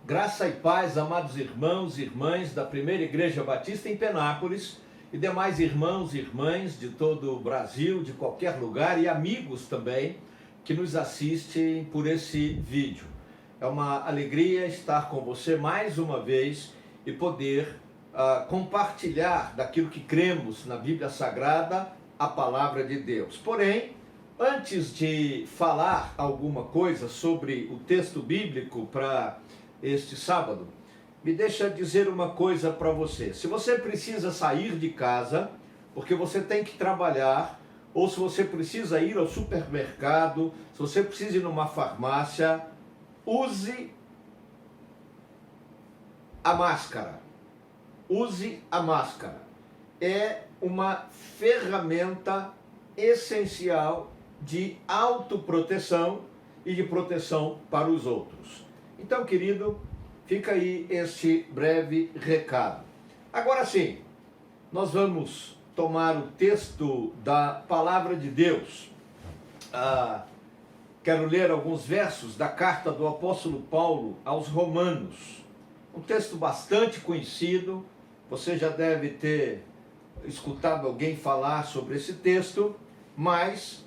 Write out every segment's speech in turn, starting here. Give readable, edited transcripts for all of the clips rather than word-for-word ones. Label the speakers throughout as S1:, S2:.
S1: Graça e paz, amados irmãos e irmãs da Primeira Igreja Batista em Penápolis e demais irmãos e irmãs de todo o Brasil, de qualquer lugar, e amigos também que nos assistem por esse vídeo. É uma alegria estar com você mais uma vez e poder compartilhar daquilo que cremos na Bíblia Sagrada, a Palavra de Deus. Porém, antes de falar alguma coisa sobre o texto bíblico para este sábado, me deixa dizer uma coisa para você. Se você precisa sair de casa, porque você tem que trabalhar, ou se você precisa ir ao supermercado, se você precisa ir numa farmácia, use a máscara. Use a máscara. É uma ferramenta essencial de autoproteção e de proteção para os outros. Então, querido, fica aí este breve recado. Agora sim, nós vamos tomar o texto da Palavra de Deus. Quero ler alguns versos da carta do apóstolo Paulo aos Romanos. Um texto bastante conhecido, você já deve ter escutado alguém falar sobre esse texto, mas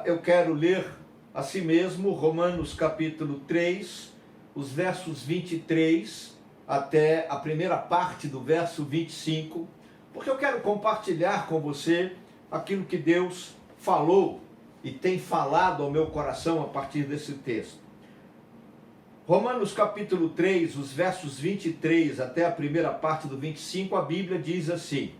S1: eu quero ler assim mesmo Romanos capítulo 3, os versos 23 até a primeira parte do verso 25, porque eu quero compartilhar com você aquilo que Deus falou e tem falado ao meu coração a partir desse texto. Romanos capítulo 3, os versos 23 até a primeira parte do 25, a Bíblia diz assim: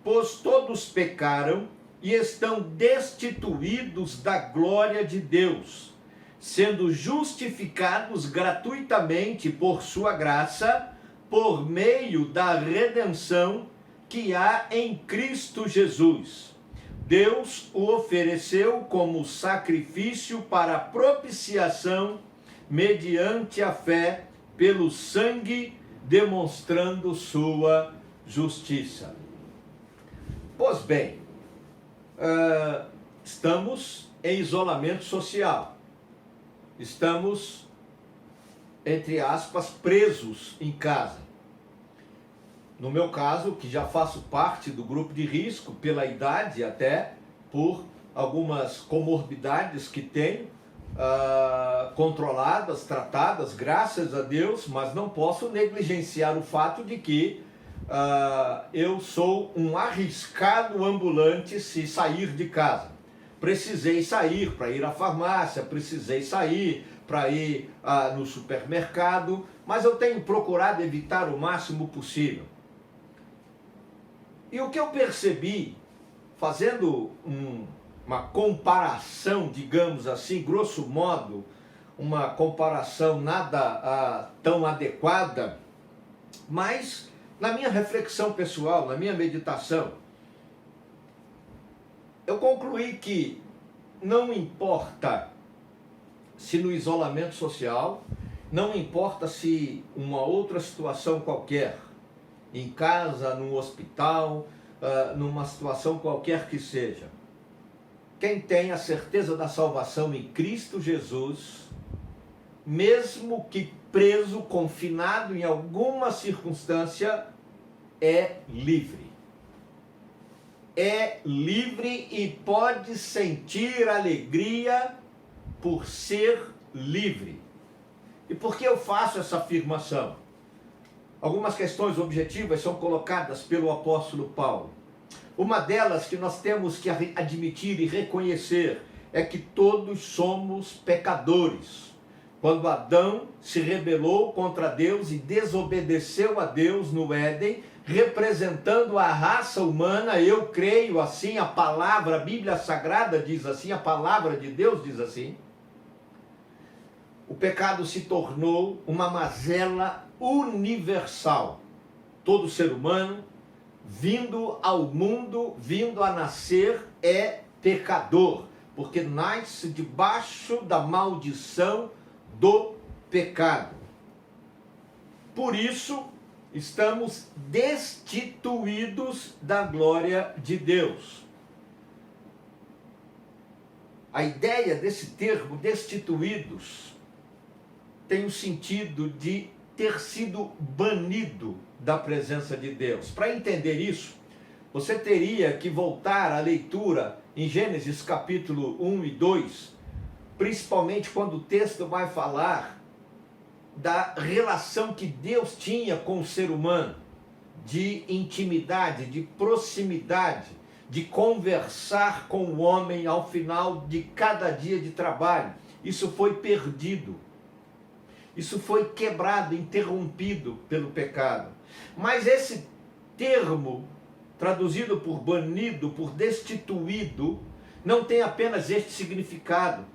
S1: pois todos pecaram e estão destituídos da glória de Deus, sendo justificados gratuitamente por sua graça, por meio da redenção que há em Cristo Jesus. Deus o ofereceu como sacrifício para propiciação mediante a fé pelo sangue, demonstrando sua justiça. Pois bem, estamos em isolamento social. Estamos, entre aspas, presos em casa. No meu caso, que já faço parte do grupo de risco, pela idade até, por algumas comorbidades que tenho, controladas, tratadas, graças a Deus, mas não posso negligenciar o fato de que eu sou um arriscado ambulante se sair de casa. Precisei sair para ir à farmácia, precisei sair para ir no supermercado, mas eu tenho procurado evitar o máximo possível. E o que eu percebi, fazendo uma comparação, digamos assim, grosso modo, uma comparação nada tão adequada, mas na minha reflexão pessoal, na minha meditação, eu concluí que não importa se no isolamento social, não importa se uma outra situação qualquer, em casa, no hospital, numa situação qualquer que seja, quem tem a certeza da salvação em Cristo Jesus, mesmo que preso, confinado em alguma circunstância, é livre. É livre e pode sentir alegria por ser livre. E por que eu faço essa afirmação? Algumas questões objetivas são colocadas pelo apóstolo Paulo. Uma delas que nós temos que admitir e reconhecer é que todos somos pecadores. Quando Adão se rebelou contra Deus e desobedeceu a Deus no Éden, representando a raça humana, eu creio assim, a palavra, a Bíblia Sagrada diz assim, a palavra de Deus diz assim, o pecado se tornou uma mazela universal. Todo ser humano, vindo ao mundo, vindo a nascer, é pecador, porque nasce debaixo da maldição do pecado. Por isso, estamos destituídos da glória de Deus. A ideia desse termo, destituídos, tem o sentido de ter sido banido da presença de Deus. Para entender isso, você teria que voltar à leitura em Gênesis capítulo 1 e 2, principalmente quando o texto vai falar da relação que Deus tinha com o ser humano, de intimidade, de proximidade, de conversar com o homem ao final de cada dia de trabalho. Isso foi perdido. Isso foi quebrado, interrompido pelo pecado. Mas esse termo, traduzido por banido, por destituído, não tem apenas este significado.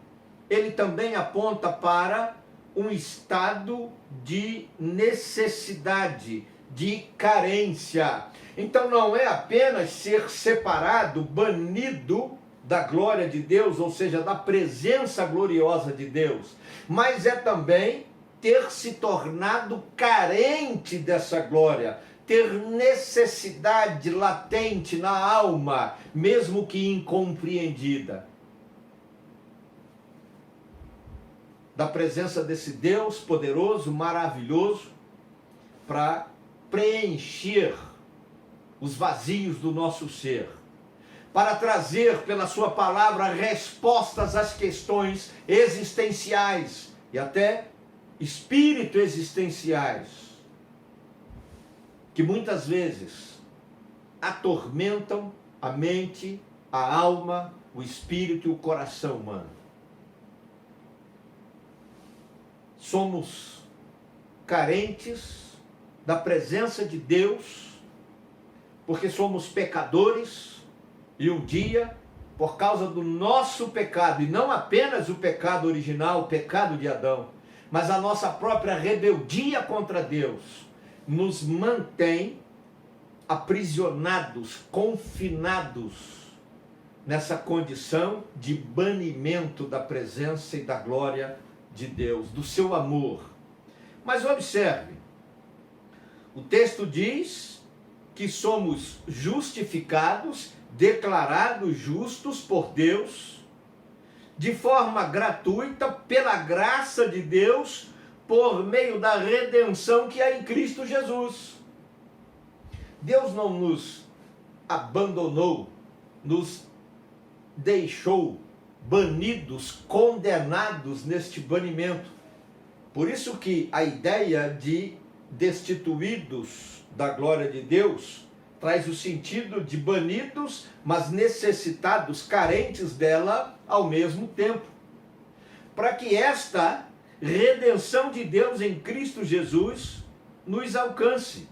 S1: Ele também aponta para um estado de necessidade, de carência. Então não é apenas ser separado, banido da glória de Deus, ou seja, da presença gloriosa de Deus, mas é também ter se tornado carente dessa glória, ter necessidade latente na alma, mesmo que incompreendida, da presença desse Deus poderoso, maravilhoso, para preencher os vazios do nosso ser, para trazer pela sua palavra respostas às questões existenciais e até espírito existenciais, que muitas vezes atormentam a mente, a alma, o espírito e o coração humano. Somos carentes da presença de Deus, porque somos pecadores, e um dia, por causa do nosso pecado, e não apenas o pecado original, o pecado de Adão, mas a nossa própria rebeldia contra Deus, nos mantém aprisionados, confinados nessa condição de banimento da presença e da glória de Deus, do seu amor. Mas observe, o texto diz que somos justificados, declarados justos por Deus, de forma gratuita, pela graça de Deus, por meio da redenção que há em Cristo Jesus. Deus não nos abandonou, nos deixou banidos, condenados neste banimento. Por isso que a ideia de destituídos da glória de Deus traz o sentido de banidos, mas necessitados, carentes dela ao mesmo tempo. Para que esta redenção de Deus em Cristo Jesus nos alcance.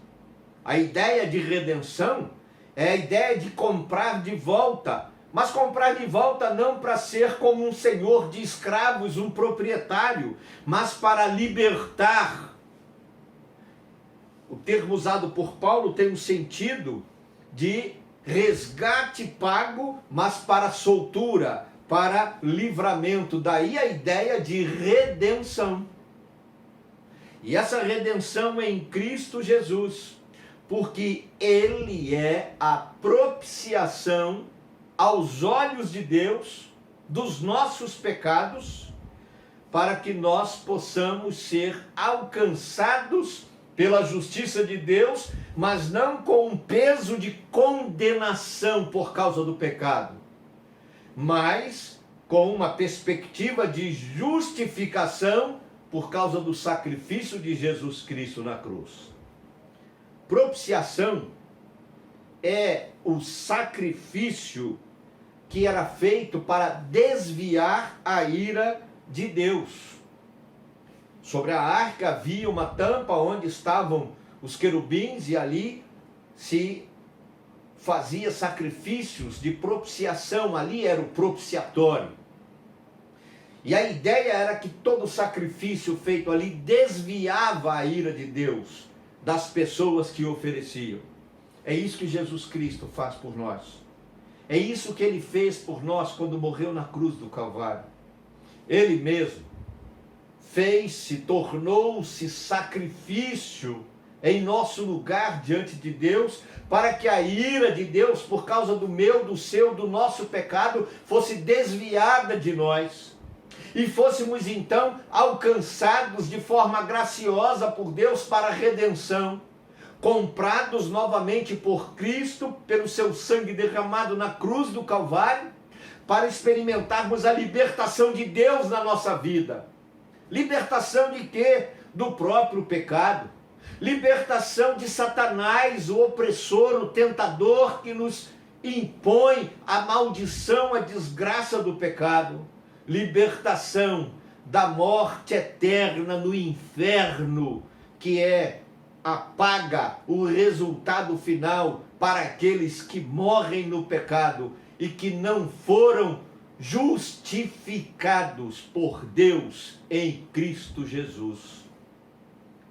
S1: A ideia de redenção é a ideia de comprar de volta, mas comprar de volta não para ser como um senhor de escravos, um proprietário, mas para libertar. O termo usado por Paulo tem um sentido de resgate pago, mas para soltura, para livramento. Daí a ideia de redenção. E essa redenção é em Cristo Jesus, porque Ele é a propiciação aos olhos de Deus dos nossos pecados, para que nós possamos ser alcançados pela justiça de Deus, mas não com um peso de condenação por causa do pecado, mas com uma perspectiva de justificação por causa do sacrifício de Jesus Cristo na cruz. Propiciação é o sacrifício que era feito para desviar a ira de Deus. Sobre a arca havia uma tampa onde estavam os querubins e ali se fazia sacrifícios de propiciação, ali era o propiciatório. E a ideia era que todo sacrifício feito ali desviava a ira de Deus das pessoas que ofereciam. É isso que Jesus Cristo faz por nós. É isso que Ele fez por nós quando morreu na cruz do Calvário. Ele mesmo fez-se, tornou-se sacrifício em nosso lugar diante de Deus, para que a ira de Deus, por causa do meu, do seu, do nosso pecado, fosse desviada de nós. e fôssemos então alcançados de forma graciosa por Deus para a redenção, comprados novamente por Cristo, pelo seu sangue derramado na cruz do Calvário, para experimentarmos a libertação de Deus na nossa vida. Libertação de quê? Do próprio pecado. Libertação de Satanás, o opressor, o tentador que nos impõe a maldição, a desgraça do pecado. Libertação da morte eterna no inferno, que é a paga, o resultado final para aqueles que morrem no pecado e que não foram justificados por Deus em Cristo Jesus.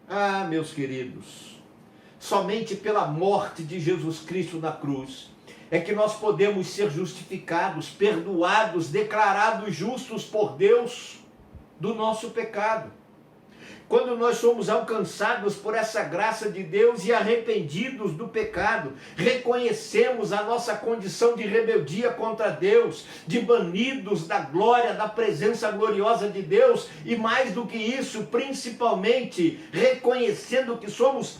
S1: Ah, meus queridos, somente pela morte de Jesus Cristo na cruz é que nós podemos ser justificados, perdoados, declarados justos por Deus do nosso pecado. Quando nós somos alcançados por essa graça de Deus e arrependidos do pecado, reconhecemos a nossa condição de rebeldia contra Deus, de banidos da glória, da presença gloriosa de Deus, e mais do que isso, principalmente, reconhecendo que somos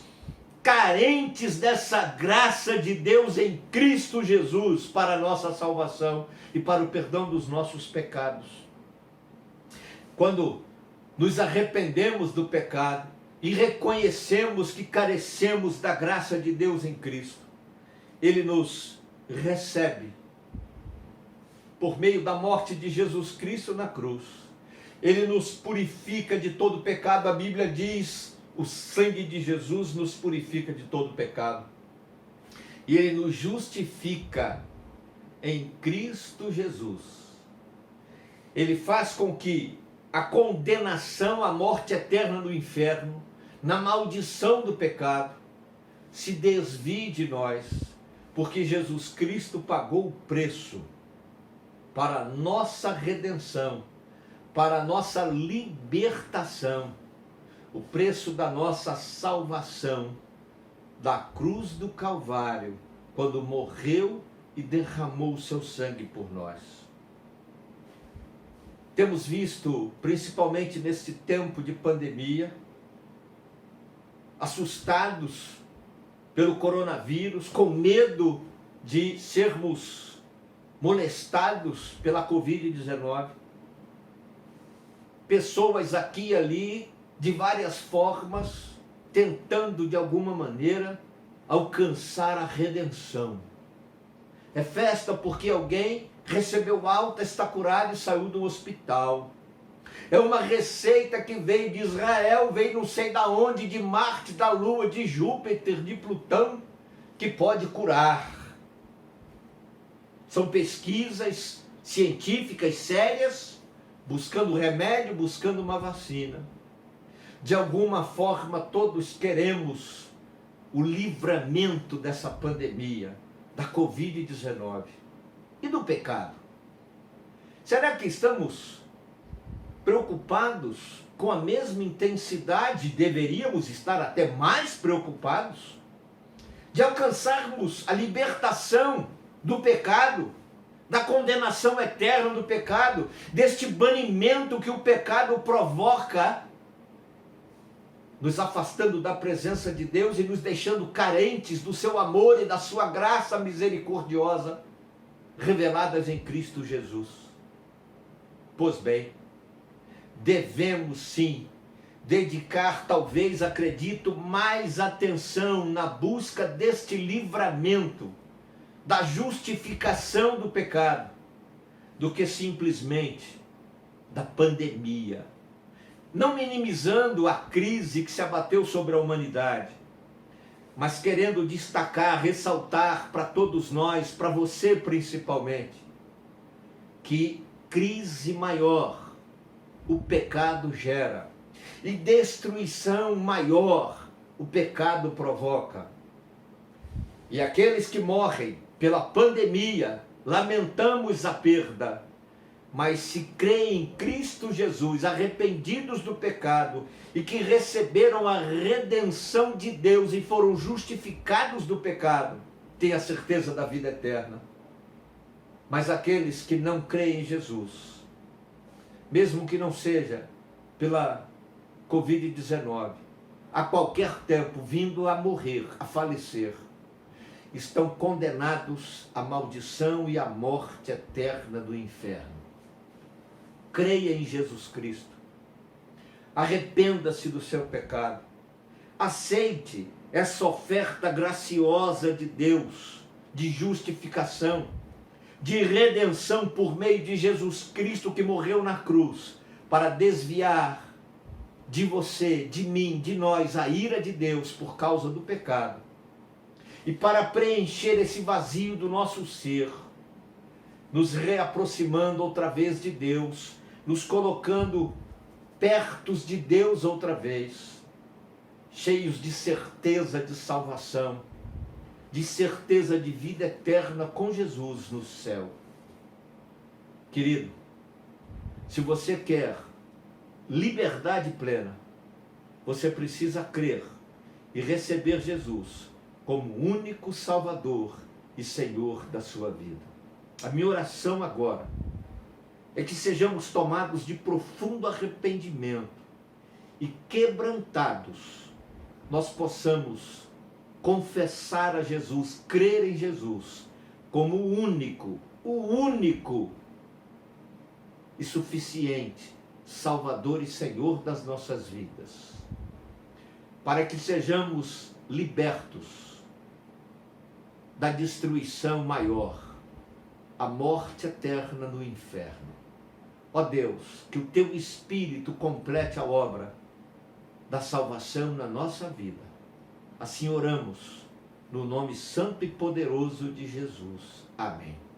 S1: carentes dessa graça de Deus em Cristo Jesus para a nossa salvação e para o perdão dos nossos pecados. Quando nos arrependemos do pecado e reconhecemos que carecemos da graça de Deus em Cristo, Ele nos recebe por meio da morte de Jesus Cristo na cruz. Ele nos purifica de todo pecado. A Bíblia diz: o sangue de Jesus nos purifica de todo pecado. E Ele nos justifica em Cristo Jesus. Ele faz com que a condenação à morte eterna no inferno, na maldição do pecado, se desvie de nós, porque Jesus Cristo pagou o preço para a nossa redenção, para a nossa libertação, o preço da nossa salvação, da cruz do Calvário, quando morreu e derramou o seu sangue por nós. Temos visto, principalmente neste tempo de pandemia, assustados pelo coronavírus, com medo de sermos molestados pela Covid-19, pessoas aqui e ali, de várias formas, tentando de alguma maneira alcançar a redenção. É festa porque alguém recebeu alta, está curado e saiu do hospital. É uma receita que veio de Israel, veio não sei da onde, de Marte, da Lua, de Júpiter, de Plutão, que pode curar. São pesquisas científicas sérias, buscando remédio, buscando uma vacina. De alguma forma, todos queremos o livramento dessa pandemia, da Covid-19 e do pecado. Será que estamos preocupados com a mesma intensidade? Deveríamos estar até mais preocupados de alcançarmos a libertação do pecado, da condenação eterna do pecado, deste banimento que o pecado provoca, nos afastando da presença de Deus e nos deixando carentes do seu amor e da sua graça misericordiosa reveladas em Cristo Jesus. Pois bem, devemos sim dedicar, talvez, acredito, mais atenção na busca deste livramento, da justificação do pecado, do que simplesmente da pandemia. Não minimizando a crise que se abateu sobre a humanidade, mas querendo destacar, ressaltar para todos nós, para você principalmente, que crise maior o pecado gera e destruição maior o pecado provoca. E aqueles que morrem pela pandemia, lamentamos a perda, mas se creem em Cristo Jesus, arrependidos do pecado e que receberam a redenção de Deus e foram justificados do pecado, têm a certeza da vida eterna. Mas aqueles que não creem em Jesus mesmo que não seja pela Covid-19, a qualquer tempo vindo a morrer, a falecer, estão condenados à maldição e à morte eterna do inferno. Creia em Jesus Cristo. Arrependa-se do seu pecado. Aceite essa oferta graciosa de Deus, de justificação, de redenção por meio de Jesus Cristo, que morreu na cruz para desviar de você, de mim, de nós, a ira de Deus por causa do pecado, e para preencher esse vazio do nosso ser, nos reaproximando outra vez de Deus, nos colocando perto de Deus outra vez, cheios de certeza de salvação, de certeza de vida eterna com Jesus no céu. Querido, se você quer liberdade plena, você precisa crer e receber Jesus como único Salvador e Senhor da sua vida. A minha oração agora é que sejamos tomados de profundo arrependimento e quebrantados, nós possamos confessar a Jesus, crer em Jesus como o único e suficiente Salvador e Senhor das nossas vidas, para que sejamos libertos da destruição maior, a morte eterna no inferno. Ó Deus, que o Teu Espírito complete a obra da salvação na nossa vida. Assim oramos, no nome santo e poderoso de Jesus. Amém.